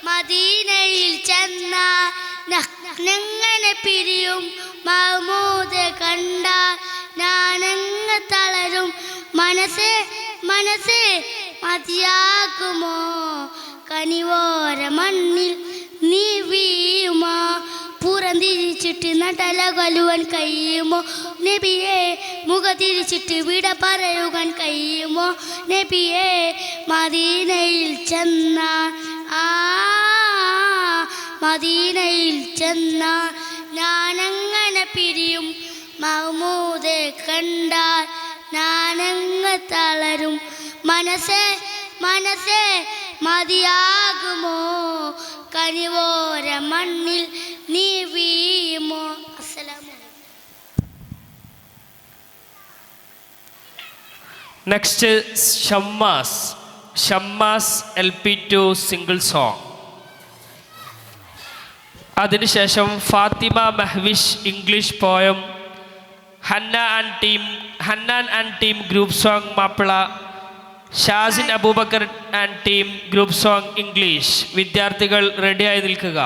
മദീനയിൽ ചെന്നാൽ ഞങ്ങനെ പിരിയും മഹ്മൂദെ കണ്ടാൽ ഞാനങ്ങ് തളരും മനസ്സേ മനസ്സേ മതിയാകുമോ കനിവോര മണ്ണിൽ നീ വീഴുമോ പുറംതിരിച്ചിട്ട് നടലകലുവാൻ കഴിയുമോ നബിയെ മുഖ തിരിച്ചിട്ട് വിട പറയുവാൻ കഴിയുമോ നബിയെ മദീനയിൽ ചെന്നാൽ മദീനയിൽ ചെന്നാൽ ഞാനങ്ങനെ പിരിയും മഹ്മൂദെ കണ്ടാൽ ഞാനങ്ങ് തളരും മനസ്സേ മനസ്സേ മതിയാകുമോ കനിവോര മണ്ണിൽ നീ വീഴുമോ. Next Shammas LP2 single song. അതിനുശേഷം Fathima Mehwish English poem, Hannan and team group song Mappila, Shazin Aboobacker and team group song English. വിദ്യാർത്ഥികൾ റെഡിയായി നിൽക്കുക.